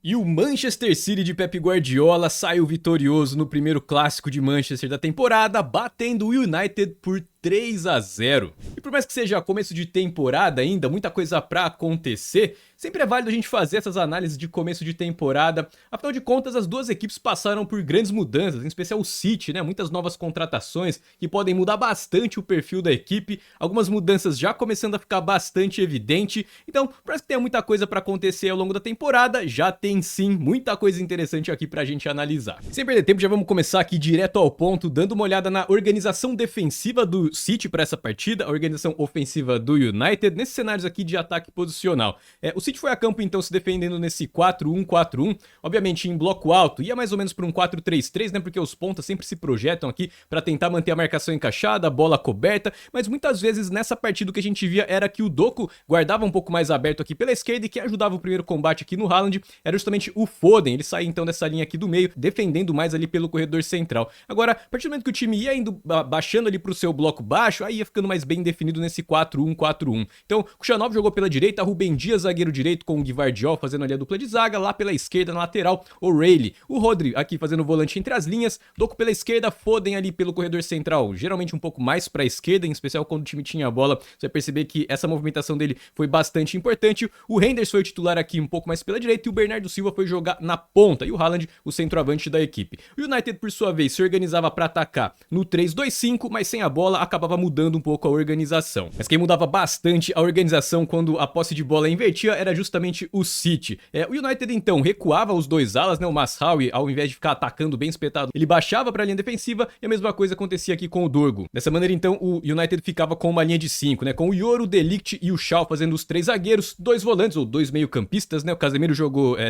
E o Manchester City de Pep Guardiola saiu vitorioso no primeiro clássico de Manchester da temporada, batendo o United por 3-0. E por mais que seja começo de temporada ainda, muita coisa pra acontecer, sempre é válido a gente fazer essas análises de começo de temporada. Afinal de contas, as duas equipes passaram por grandes mudanças, em especial o City, né? Muitas novas contratações que podem mudar bastante o perfil da equipe. Algumas mudanças já começando a ficar bastante evidente. Então, parece que tem muita coisa pra acontecer ao longo da temporada. Já tem sim muita coisa interessante aqui pra gente analisar. Sem perder tempo, já vamos começar aqui direto ao ponto, dando uma olhada na organização defensiva do City para essa partida, a organização ofensiva do United, nesses cenários aqui de ataque posicional. O City foi a campo então se defendendo nesse 4-1-4-1, obviamente em bloco alto, ia mais ou menos para um 4-3-3, né, porque os pontas sempre se projetam aqui para tentar manter a marcação encaixada, a bola coberta, mas muitas vezes nessa partida o que a gente via era que o Doku guardava um pouco mais aberto aqui pela esquerda e quem ajudava o primeiro combate aqui no Haaland era justamente o Foden, ele saía então dessa linha aqui do meio, defendendo mais ali pelo corredor central. Agora, a partir do momento que o time ia indo baixando ali pro seu bloco baixo, aí ia ficando mais bem definido nesse 4-1-4-1. Então, o Kuchanov jogou pela direita, Rúben Dias, zagueiro direito, com o Gvardiol fazendo ali a dupla de zaga, lá pela esquerda, na lateral, o O'Reilly. O Rodri aqui fazendo o volante entre as linhas, Doku pela esquerda, Foden ali pelo corredor central, geralmente um pouco mais pra esquerda, em especial quando o time tinha a bola, você vai perceber que essa movimentação dele foi bastante importante. O Reinders foi o titular aqui um pouco mais pela direita e o Bernardo Silva foi jogar na ponta, e o Haaland, o centroavante da equipe. O United, por sua vez, se organizava para atacar no 3-2-5, mas sem a bola acabava mudando um pouco a organização. Mas quem mudava bastante a organização quando a posse de bola invertia era justamente o City. O United então recuava os dois alas, né? O Mazraoui, ao invés de ficar atacando bem espetado, ele baixava para a linha defensiva e a mesma coisa acontecia aqui com o Dorgu. Dessa maneira então o United ficava com uma linha de 5, né? Com o Yoro, o De Ligt e o Shaw fazendo os três zagueiros, dois volantes ou dois meio-campistas, né? O Casemiro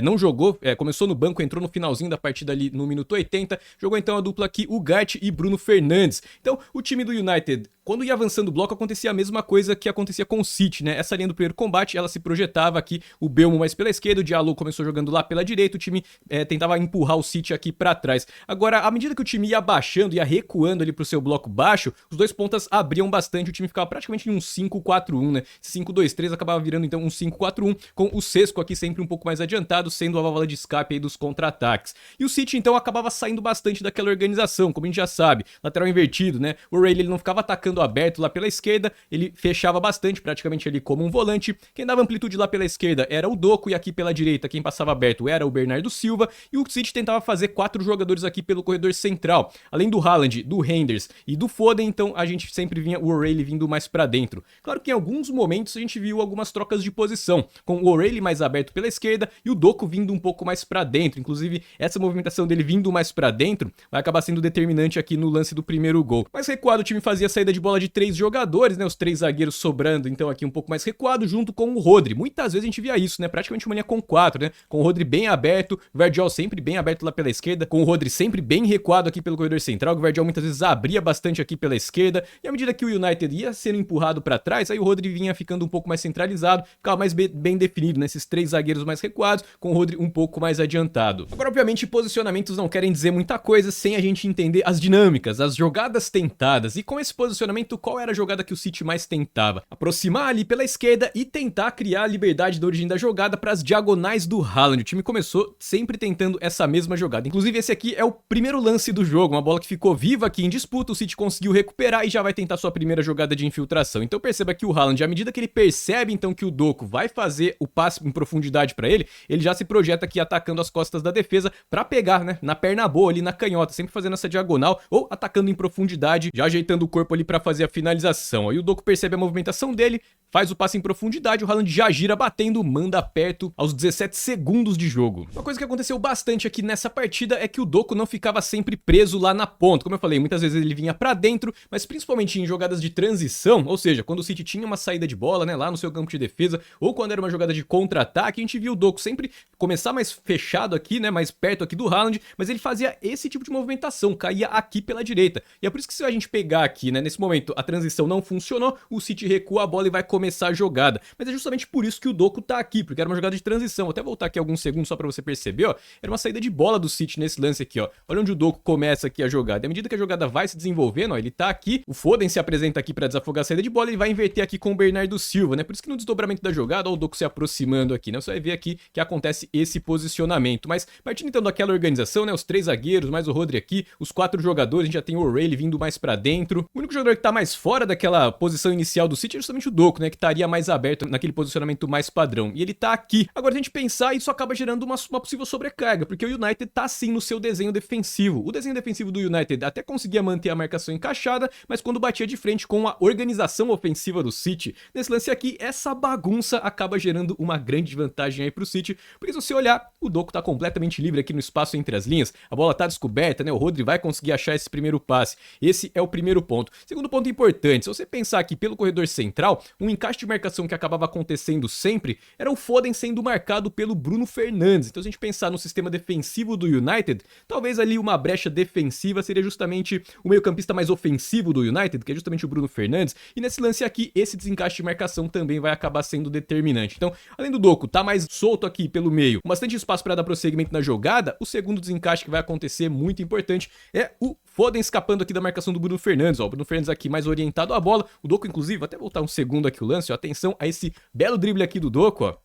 não jogou, começou no banco, entrou no finalzinho da partida ali no minuto 80, jogou então a dupla aqui, Ugarte e Bruno Fernandes. Então, o time do United, quando ia avançando o bloco, acontecia a mesma coisa que acontecia com o City, né? Essa linha do primeiro combate, ela se projetava aqui, o Belmo mais pela esquerda, o Diallo começou jogando lá pela direita, o time tentava empurrar o City aqui pra trás. Agora, à medida que o time ia abaixando, ia recuando ali pro seu bloco baixo, os dois pontas abriam bastante, o time ficava praticamente em um 5-4-1, né? 5-2-3 acabava virando então um 5-4-1, com o Sesco aqui sempre um pouco mais adiantado, sendo a válvula de escape aí dos contra-ataques. E o City então acabava saindo bastante daquela organização, como a gente já sabe, lateral invertido, né? O O'Reilly ele não ficava atacando aberto lá pela esquerda, ele fechava bastante, praticamente ali como um volante. Quem dava amplitude lá pela esquerda era o Doku e aqui pela direita quem passava aberto era o Bernardo Silva, e o City tentava fazer 4 jogadores aqui pelo corredor central. Além do Haaland, do Reinders e do Foden, então a gente sempre vinha o O'Reilly vindo mais pra dentro. Claro que em alguns momentos a gente viu algumas trocas de posição, com o O'Reilly mais aberto pela esquerda e o Doku vindo um pouco mais pra dentro. Inclusive, essa movimentação dele vindo mais pra dentro vai acabar sendo determinante aqui no lance do primeiro gol. Mais recuado, o time fazia a saída de bola de 3 jogadores, né? Os 3 zagueiros sobrando, então aqui um pouco mais recuado, junto com o Rodri. Muitas vezes a gente via isso, né? Praticamente uma linha com 4, né? Com o Rodri bem aberto, o Gvardiol sempre bem aberto lá pela esquerda, com o Rodri sempre bem recuado aqui pelo corredor central. O Gvardiol muitas vezes abria bastante aqui pela esquerda, e à medida que o United ia sendo empurrado pra trás, aí o Rodri vinha ficando um pouco mais centralizado, ficava mais bem definido, né? Esses 3 zagueiros mais recuados, com o Rodri um pouco mais adiantado. Agora, obviamente, posicionamentos não querem dizer muita coisa sem a gente entender as dinâmicas, as jogadas tentadas. E com esse posicionamento, qual era a jogada que o City mais tentava? Aproximar ali pela esquerda e tentar criar a liberdade da origem da jogada para as diagonais do Haaland. O time começou sempre tentando essa mesma jogada. Inclusive, esse aqui é o primeiro lance do jogo, uma bola que ficou viva aqui em disputa, o City conseguiu recuperar e já vai tentar sua primeira jogada de infiltração. Então perceba que o Haaland, à medida que ele percebe então que o Doku vai fazer o passe em profundidade para ele já se projeta aqui atacando as costas da defesa para pegar, né, na perna boa ali na canhota, sempre fazendo essa diagonal ou atacando em profundidade, já ajeitando o corpo ali para fazer a finalização. Aí o Doku percebe a movimentação dele, faz o passe em profundidade, o Haaland já gira batendo, manda perto aos 17 segundos de jogo. Uma coisa que aconteceu bastante aqui nessa partida é que o Doku não ficava sempre preso lá na ponta. Como eu falei, muitas vezes ele vinha pra dentro, mas principalmente em jogadas de transição, ou seja, quando o City tinha uma saída de bola, né, lá no seu campo de defesa, ou quando era uma jogada de contra-ataque, a gente via o Doku sempre começar mais fechado aqui, né, mais perto aqui do Haaland, mas ele fazia esse tipo de movimentação, caía aqui pela direita. E é por isso que se a gente pegar aqui, né, nesse momento a transição não funcionou, o City recua a bola e vai começar a jogada. Mas é justamente por isso que o Doku tá aqui, porque era uma jogada de transição. Vou até voltar aqui alguns segundos só pra você perceber, ó. Era uma saída de bola do City nesse lance aqui, ó. Olha onde o Doku começa aqui a jogada. E à medida que a jogada vai se desenvolvendo, ó, ele tá aqui, o Foden se apresenta aqui pra desafogar a saída de bola, ele vai inverter aqui com o Bernardo Silva, né? Por isso que no desdobramento da jogada, ó, o Doku se aproximando aqui, né? Você vai ver aqui que acontece esse posicionamento. Mas partindo então daquela organização, né? Os 3 zagueiros, mais o Rodri aqui, os 4 jogadores, a gente já tem o O'Reilly vindo mais pra dentro. O único jogador que tá mais fora daquela posição inicial do City é justamente o Doku, né? Que estaria mais aberto naquele posicionamento mais padrão. E ele tá aqui. Agora, se a gente pensar, isso acaba gerando uma possível sobrecarga, porque o United tá sim no seu desenho defensivo. O desenho defensivo do United até conseguia manter a marcação encaixada, mas quando batia de frente com a organização ofensiva do City, nesse lance aqui, essa bagunça acaba gerando uma grande vantagem aí pro City, porque se você olhar, o Doku tá completamente livre aqui no espaço entre as linhas, a bola tá descoberta, né? O Rodri vai conseguir achar esse primeiro passe. Esse é o primeiro ponto. Segundo ponto importante, se você pensar aqui pelo corredor central, um encaixe de marcação que acabava acontecendo sempre era o Foden sendo marcado pelo Bruno Fernandes. Então se a gente pensar no sistema defensivo do United, talvez ali uma brecha defensiva seria justamente o meio-campista mais ofensivo do United, que é justamente o Bruno Fernandes, e nesse lance aqui, esse desencaixe de marcação também vai acabar sendo determinante. Então, além do Doku tá mais solto aqui pelo meio, com bastante espaço para dar prosseguimento na jogada, o segundo desencaixe que vai acontecer, muito importante, é o Foden escapando aqui da marcação do Bruno Fernandes, ó, o Bruno Fernandes aqui mais orientado à bola, o Doku inclusive, vou até voltar um segundo aqui o lance, ó, atenção a esse belo drible aqui do Doku, ó,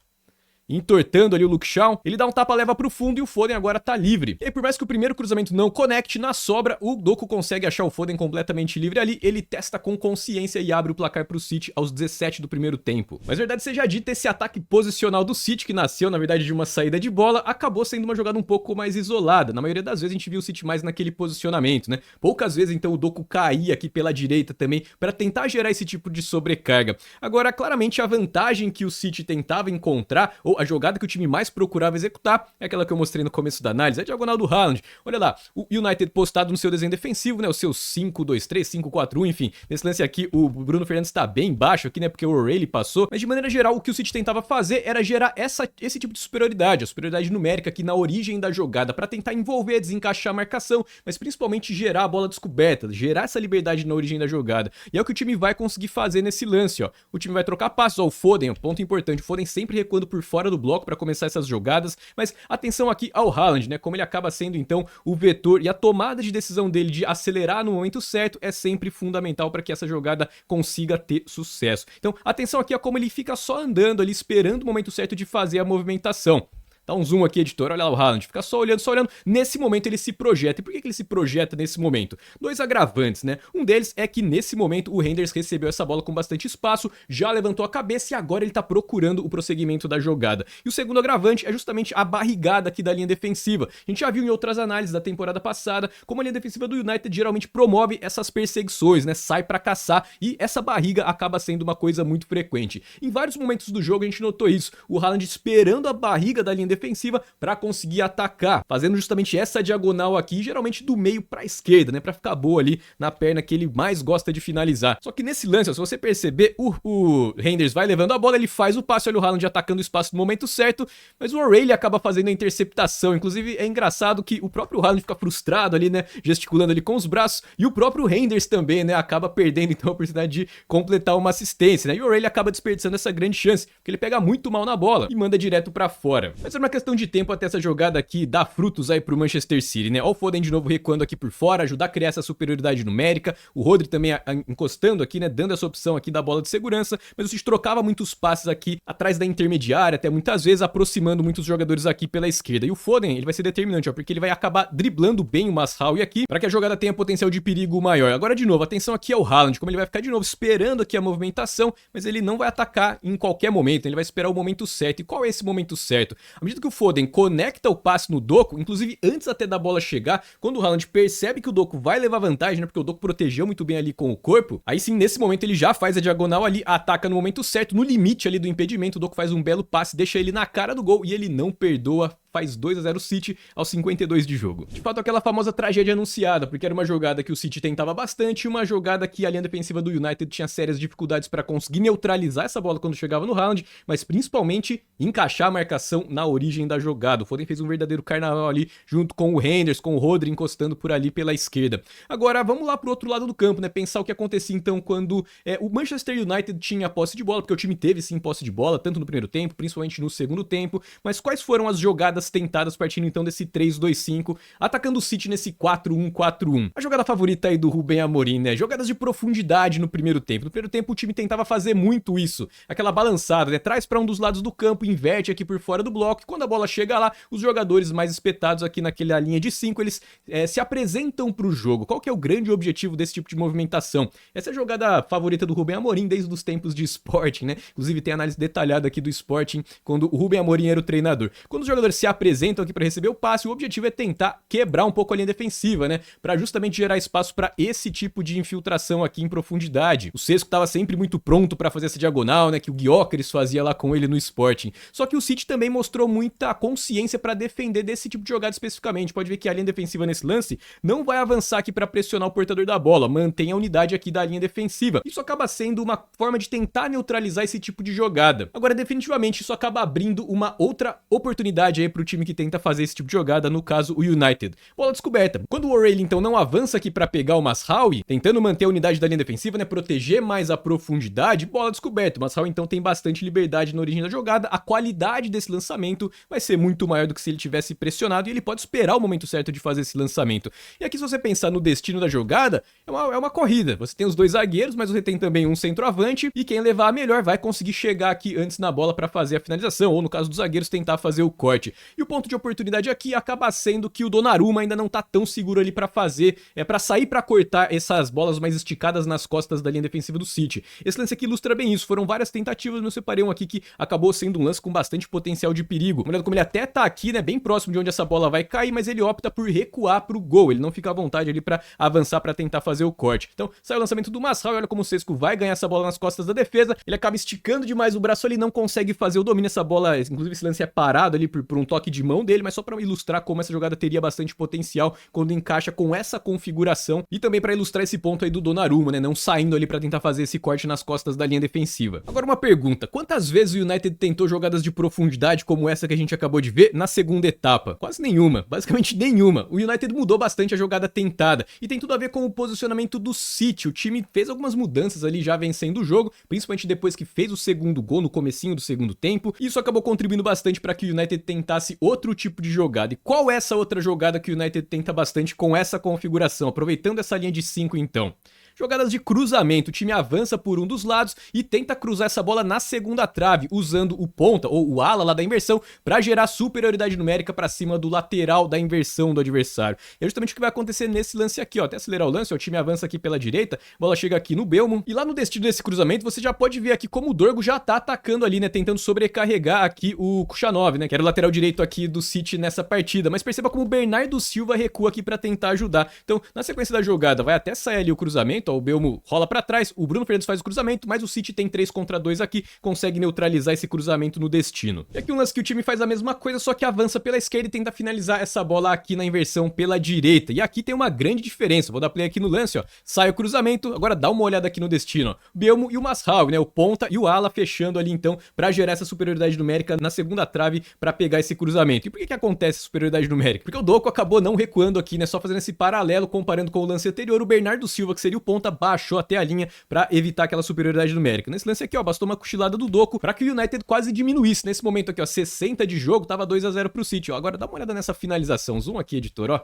entortando ali o Luke Shaw, ele dá um tapa, leva pro fundo e o Foden agora tá livre. E aí, por mais que o primeiro cruzamento não conecte, na sobra, o Doku consegue achar o Foden completamente livre ali, ele testa com consciência e abre o placar pro City aos 17 do primeiro tempo. Mas verdade seja dita, esse ataque posicional do City, que nasceu na verdade de uma saída de bola, acabou sendo uma jogada um pouco mais isolada. Na maioria das vezes a gente viu o City mais naquele posicionamento, né? Poucas vezes então o Doku caía aqui pela direita também para tentar gerar esse tipo de sobrecarga. Agora, claramente a vantagem que o City tentava encontrar, ou a jogada que o time mais procurava executar, é aquela que eu mostrei no começo da análise, é a diagonal do Haaland. Olha lá, o United postado no seu desenho defensivo, né, o seu 5-2-3, 5-4-1, enfim. Nesse lance aqui, o Bruno Fernandes tá bem baixo aqui, né, porque o O'Reilly passou, mas de maneira geral, o que o City tentava fazer era gerar esse tipo de superioridade, a superioridade numérica aqui na origem da jogada, para tentar envolver, desencaixar a marcação, mas principalmente gerar a bola descoberta, gerar essa liberdade na origem da jogada. E é o que o time vai conseguir fazer nesse lance, ó. O time vai trocar passos, ó, o Foden, ponto importante, o Foden sempre recuando por fora do bloco para começar essas jogadas, mas atenção aqui ao Haaland, né, como ele acaba sendo então o vetor, e a tomada de decisão dele de acelerar no momento certo é sempre fundamental para que essa jogada consiga ter sucesso. Então atenção aqui a como ele fica só andando ali, esperando o momento certo de fazer a movimentação. Dá um zoom aqui, editor, olha lá o Haaland, fica só olhando, nesse momento ele se projeta. E por que ele se projeta nesse momento? 2 agravantes, né? Um deles é que nesse momento o Reinders recebeu essa bola com bastante espaço, já levantou a cabeça e agora ele tá procurando o prosseguimento da jogada. E o segundo agravante é justamente a barrigada aqui da linha defensiva. A gente já viu em outras análises da temporada passada como a linha defensiva do United geralmente promove essas perseguições, né? Sai pra caçar, e essa barriga acaba sendo uma coisa muito frequente. Em vários momentos do jogo a gente notou isso, o Haaland esperando a barriga da linha defensiva para conseguir atacar, fazendo justamente essa diagonal aqui, geralmente do meio para a esquerda, né, para ficar boa ali na perna que ele mais gosta de finalizar. Só que nesse lance, ó, se você perceber, o Reinders vai levando a bola, ele faz o passe, olha o Haaland atacando o espaço no momento certo, mas o O'Reilly acaba fazendo a interceptação. Inclusive é engraçado que o próprio Haaland fica frustrado ali, né, gesticulando ali com os braços, e o próprio Reinders também, né, acaba perdendo então a oportunidade de completar uma assistência, né, e o O'Reilly acaba desperdiçando essa grande chance, porque ele pega muito mal na bola e manda direto para fora. Mas uma questão de tempo até essa jogada aqui dar frutos aí pro Manchester City, né? Ó o Foden de novo recuando aqui por fora, ajudar a criar essa superioridade numérica, o Rodri também encostando aqui, né? Dando essa opção aqui da bola de segurança, mas o City trocava muitos passes aqui atrás da intermediária, até muitas vezes aproximando muitos jogadores aqui pela esquerda. E o Foden, ele vai ser determinante, ó, porque ele vai acabar driblando bem o Mazraoui aqui, para que a jogada tenha potencial de perigo maior. Agora de novo, atenção aqui ao Haaland, como ele vai ficar de novo esperando aqui a movimentação, mas ele não vai atacar em qualquer momento, ele vai esperar o momento certo. E qual é esse momento certo? À medida que o Foden conecta o passe no Doku, inclusive antes até da bola chegar, quando o Haaland percebe que o Doku vai levar vantagem, né, porque o Doku protegeu muito bem ali com o corpo, aí sim, nesse momento ele já faz a diagonal ali, ataca no momento certo, no limite ali do impedimento, o Doku faz um belo passe, deixa ele na cara do gol e ele não perdoa faz 2-0 o City aos 52 de jogo. De fato, aquela famosa tragédia anunciada, porque era uma jogada que o City tentava bastante, uma jogada que a linha defensiva do United tinha sérias dificuldades para conseguir neutralizar essa bola quando chegava no Haaland, mas principalmente encaixar a marcação na origem da jogada. O Foden fez um verdadeiro carnaval ali, junto com o Henderson, com o Rodri encostando por ali pela esquerda. Agora, vamos lá pro outro lado do campo, né? Pensar o que acontecia então quando o Manchester United tinha posse de bola, porque o time teve sim posse de bola, tanto no primeiro tempo, principalmente no segundo tempo, mas quais foram as jogadas tentadas partindo então desse 3-2-5, atacando o City nesse 4-1-4-1? A jogada favorita aí do Rubem Amorim, né? Jogadas de profundidade no primeiro tempo. No primeiro tempo o time tentava fazer muito isso, aquela balançada, né? Traz para um dos lados do campo, inverte aqui por fora do bloco, e quando a bola chega lá, os jogadores mais espetados aqui naquela linha de 5, eles se apresentam pro jogo. Qual que é o grande objetivo desse tipo de movimentação? Essa é a jogada favorita do Rubem Amorim desde os tempos de Sporting, né? Inclusive tem análise detalhada aqui do Sporting quando o Rubem Amorim era o treinador. Quando os jogadores se apresentam aqui para receber o passe, o objetivo é tentar quebrar um pouco a linha defensiva, né? Para justamente gerar espaço para esse tipo de infiltração aqui em profundidade. O Cesco estava sempre muito pronto para fazer essa diagonal, né? Que o Gyökeres fazia lá com ele no Sporting. Só que o City também mostrou muita consciência para defender desse tipo de jogada especificamente. Pode ver que a linha defensiva nesse lance não vai avançar aqui para pressionar o portador da bola, mantém a unidade aqui da linha defensiva. Isso acaba sendo uma forma de tentar neutralizar esse tipo de jogada. Agora, definitivamente, isso acaba abrindo uma outra oportunidade aí pro time que tenta fazer esse tipo de jogada, no caso, o United. Bola descoberta. Quando o O'Reilly, então, não avança aqui para pegar o Mazraoui, tentando manter a unidade da linha defensiva, né, proteger mais a profundidade, bola descoberta. O Mazraoui, então, tem bastante liberdade na origem da jogada, a qualidade desse lançamento vai ser muito maior do que se ele tivesse pressionado e ele pode esperar o momento certo de fazer esse lançamento. E aqui, se você pensar no destino da jogada, é uma corrida. Você tem os dois zagueiros, mas você tem também um centroavante e quem levar a melhor vai conseguir chegar aqui antes na bola para fazer a finalização, ou no caso dos zagueiros, tentar fazer o corte. E o ponto de oportunidade aqui acaba sendo que o Donnarumma ainda não tá tão seguro ali para fazer, para sair para cortar essas bolas mais esticadas nas costas da linha defensiva do City. Esse lance aqui ilustra bem isso, foram várias tentativas, mas eu separei um aqui que acabou sendo um lance com bastante potencial de perigo. Olhando como ele até tá aqui, né, bem próximo de onde essa bola vai cair, mas ele opta por recuar pro gol, ele não fica à vontade ali para avançar para tentar fazer o corte. Então, sai o lançamento do Mazraoui, olha como o Cesco vai ganhar essa bola nas costas da defesa, ele acaba esticando demais o braço ali, não consegue fazer o domínio, essa bola, inclusive esse lance é parado ali por um toque de mão dele, mas só para ilustrar como essa jogada teria bastante potencial quando encaixa com essa configuração e também para ilustrar esse ponto aí do Donnarumma, né, não saindo ali para tentar fazer esse corte nas costas da linha defensiva. Agora uma pergunta, quantas vezes o United tentou jogadas de profundidade como essa que a gente acabou de ver na segunda etapa? Quase nenhuma, basicamente nenhuma. O United mudou bastante a jogada tentada e tem tudo a ver com o posicionamento do City. O time fez algumas mudanças ali já vencendo o jogo, principalmente depois que fez o segundo gol no comecinho do segundo tempo, e isso acabou contribuindo bastante para que o United tentasse outro tipo de jogada. E qual é essa outra jogada que o United tenta bastante com essa configuração, aproveitando essa linha de 5 então? Jogadas de cruzamento, o time avança por um dos lados e tenta cruzar essa bola na segunda trave, usando o ponta ou o ala lá da inversão para gerar superioridade numérica para cima do lateral da inversão do adversário. É justamente o que vai acontecer nesse lance aqui, ó. Até acelerar o lance, ó, o time avança aqui pela direita, a bola chega aqui no Belmo e lá no destino desse cruzamento você já pode ver aqui como o Dorgo já tá atacando ali, né, tentando sobrecarregar aqui o Kuchanov, né, que era o lateral direito aqui do City nessa partida, mas perceba como o Bernardo Silva recua aqui para tentar ajudar. Então, na sequência da jogada, vai até sair ali o cruzamento, ó, o Belmo rola pra trás, o Bruno Fernandes faz o cruzamento, mas o City tem 3 contra 2 aqui, consegue neutralizar esse cruzamento no destino. E aqui um lance que o time faz a mesma coisa, só que avança pela esquerda e tenta finalizar essa bola aqui na inversão pela direita. E aqui tem uma grande diferença, vou dar play aqui no lance, ó, sai o cruzamento, agora dá uma olhada aqui no destino, ó, Belmo e o Mazraoui, né, o ponta e o ala fechando ali então, pra gerar essa superioridade numérica na segunda trave pra pegar esse cruzamento. E por que acontece essa superioridade numérica? Porque o Doku acabou não recuando aqui, né, só fazendo esse paralelo, comparando com o lance anterior, o Bernardo Silva, que seria o ponta, baixou até a linha para evitar aquela superioridade numérica. Nesse lance aqui, ó, bastou uma cochilada do Doku para que o United quase diminuísse. Nesse momento aqui, ó, 60 de jogo, tava 2-0 pro City, ó. Agora dá uma olhada nessa finalização. Zoom aqui, editor, ó.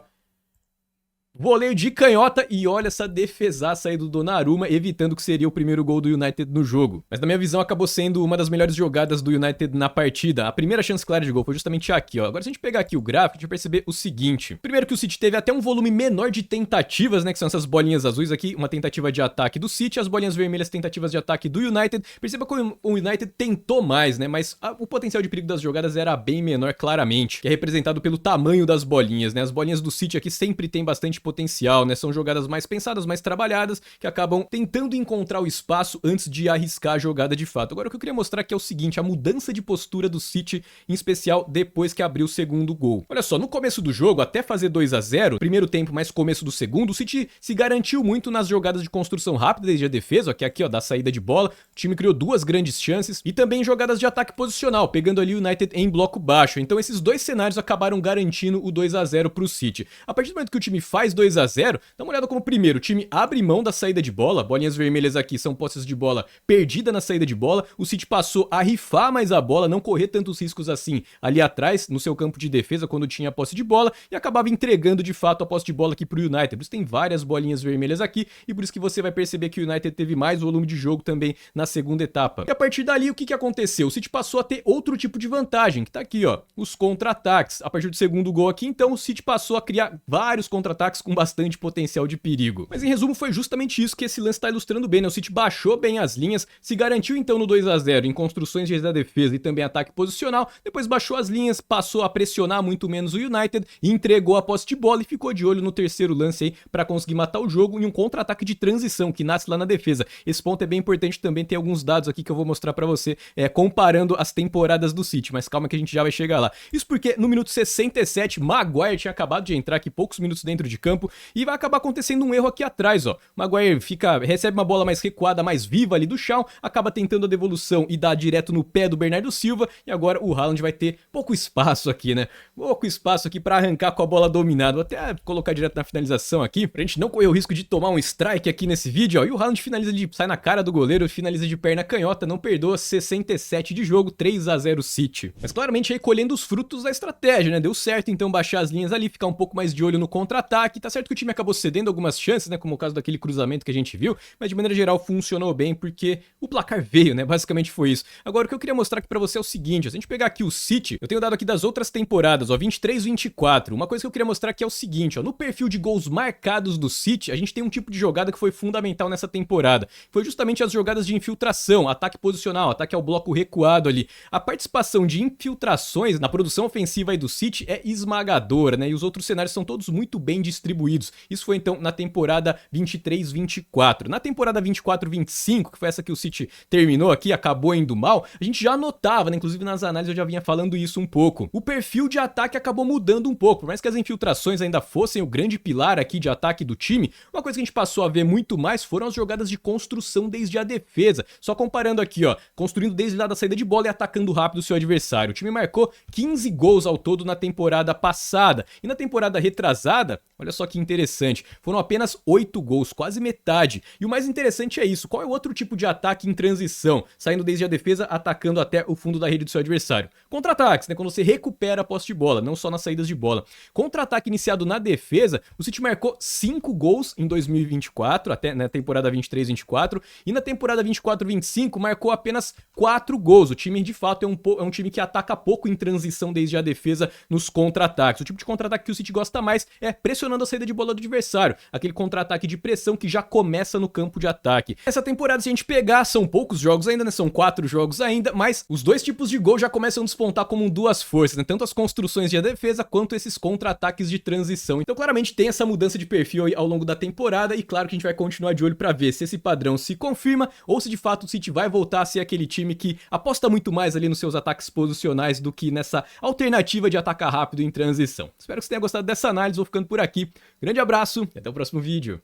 Voleio de canhota e olha essa defesaça aí do Donnarumma, evitando que seria o primeiro gol do United no jogo. Mas na minha visão acabou sendo uma das melhores jogadas do United na partida. A primeira chance clara de gol foi justamente aqui, ó. Agora se a gente pegar aqui o gráfico, a gente vai perceber o seguinte. Primeiro que o City teve até um volume menor de tentativas, né, que são essas bolinhas azuis aqui, uma tentativa de ataque do City, as bolinhas vermelhas tentativas de ataque do United. Perceba como o United tentou mais, né, mas o potencial de perigo das jogadas era bem menor claramente, que é representado pelo tamanho das bolinhas, né. As bolinhas do City aqui sempre tem bastante potencial, né? São jogadas mais pensadas, mais trabalhadas, que acabam tentando encontrar o espaço antes de arriscar a jogada de fato. Agora o que eu queria mostrar aqui é o seguinte, a mudança de postura do City, em especial depois que abriu o segundo gol. Olha só, no começo do jogo, até fazer 2 a 0, primeiro tempo mais começo do segundo, o City se garantiu muito nas jogadas de construção rápida desde a defesa, que aqui ó, da saída de bola, o time criou 2 grandes chances, e também jogadas de ataque posicional, pegando ali o United em bloco baixo. Então esses dois cenários acabaram garantindo o 2 a 0 pro City. A partir do momento que o time faz 2 a 0, dá uma olhada como primeiro, o time abre mão da saída de bola, bolinhas vermelhas aqui são posses de bola perdida na saída de bola, o City passou a rifar mais a bola, não correr tantos riscos assim ali atrás, no seu campo de defesa, quando tinha a posse de bola, e acabava entregando de fato a posse de bola aqui pro United. Por isso tem várias bolinhas vermelhas aqui, e por isso que você vai perceber que o United teve mais volume de jogo também na segunda etapa. E a partir dali, o que aconteceu? O City passou a ter outro tipo de vantagem, que tá aqui ó, os contra-ataques. A partir do segundo gol aqui, então, o City passou a criar vários contra-ataques com bastante potencial de perigo. Mas em resumo, foi justamente isso que esse lance tá ilustrando bem, né? O City baixou bem as linhas, se garantiu então no 2 a 0 em construções da defesa e também ataque posicional, depois baixou as linhas, passou a pressionar muito menos o United e entregou a posse de bola e ficou de olho no terceiro lance aí para conseguir matar o jogo em um contra-ataque de transição que nasce lá na defesa. Esse ponto é bem importante também, tem alguns dados aqui que eu vou mostrar para você, comparando as temporadas do City, mas calma que a gente já vai chegar lá. Isso porque no minuto 67, Maguire tinha acabado de entrar aqui poucos minutos dentro de campo e vai acabar acontecendo um erro aqui atrás, ó. Maguire recebe uma bola mais recuada, mais viva ali do chão, acaba tentando a devolução e dá direto no pé do Bernardo Silva, e agora o Haaland vai ter pouco espaço aqui, né? Pouco espaço aqui para arrancar com a bola dominada. Vou até colocar direto na finalização aqui, pra gente não correr o risco de tomar um strike aqui nesse vídeo, ó. E o Haaland finaliza sai na cara do goleiro, finaliza de perna canhota, não perdoa, 67 de jogo, 3 a 0 City. Mas claramente aí colhendo os frutos da estratégia, né? Deu certo então baixar as linhas ali, ficar um pouco mais de olho no contra-ataque. Tá certo que o time acabou cedendo algumas chances, né? Como o caso daquele cruzamento que a gente viu, mas de maneira geral funcionou bem porque o placar veio, né? Basicamente foi isso. Agora o que eu queria mostrar aqui pra você é o seguinte, ó, se a gente pegar aqui o City, eu tenho dado aqui das outras temporadas, ó, 23, 24. Uma coisa que eu queria mostrar aqui é o seguinte, ó, no perfil de gols marcados do City, a gente tem um tipo de jogada que foi fundamental nessa temporada. Foi justamente as jogadas de infiltração, ataque posicional, ataque ao bloco recuado ali. A participação de infiltrações na produção ofensiva aí do City é esmagadora, né? E os outros cenários são todos muito bem distribuídos. Isso foi então na temporada 23, 24. Na temporada 24, 25, que foi essa que o City terminou aqui, acabou indo mal, a gente já notava, né? Inclusive nas análises eu já vinha falando isso um pouco. O perfil de ataque acabou mudando um pouco, por mais que as infiltrações ainda fossem o grande pilar aqui de ataque do time, uma coisa que a gente passou a ver muito mais foram as jogadas de construção desde a defesa. Só comparando aqui, ó, construindo desde lá da saída de bola e atacando rápido o seu adversário. O time marcou 15 gols ao todo na temporada passada. E na temporada retrasada, olha só que interessante, foram apenas 8 gols, quase metade. E o mais interessante é isso, qual é o outro tipo de ataque em transição? Saindo desde a defesa, atacando até o fundo da rede do seu adversário. Contra-ataques, né? Quando você recupera a posse de bola, não só nas saídas de bola. Contra-ataque iniciado na defesa, o City marcou 5 gols em 2024, até na temporada 23-24, e na temporada 24-25 marcou apenas 4 gols. O time de fato é um time que ataca pouco em transição desde a defesa nos contra-ataques. O tipo de contra-ataque que o City gosta mais é pressionando a saída de bola do adversário, aquele contra-ataque de pressão que já começa no campo de ataque. Essa temporada, se a gente pegar, são poucos jogos ainda, né? São 4 jogos ainda, mas os dois tipos de gol já começam a despontar como duas forças, né? Tanto as construções de defesa quanto esses contra-ataques de transição. Então claramente tem essa mudança de perfil aí ao longo da temporada, e claro que a gente vai continuar de olho para ver se esse padrão se confirma ou se de fato o City vai voltar a ser aquele time que aposta muito mais ali nos seus ataques posicionais do que nessa alternativa de atacar rápido em transição. Espero que você tenha gostado dessa análise, vou ficando por aqui. Grande abraço e até o próximo vídeo.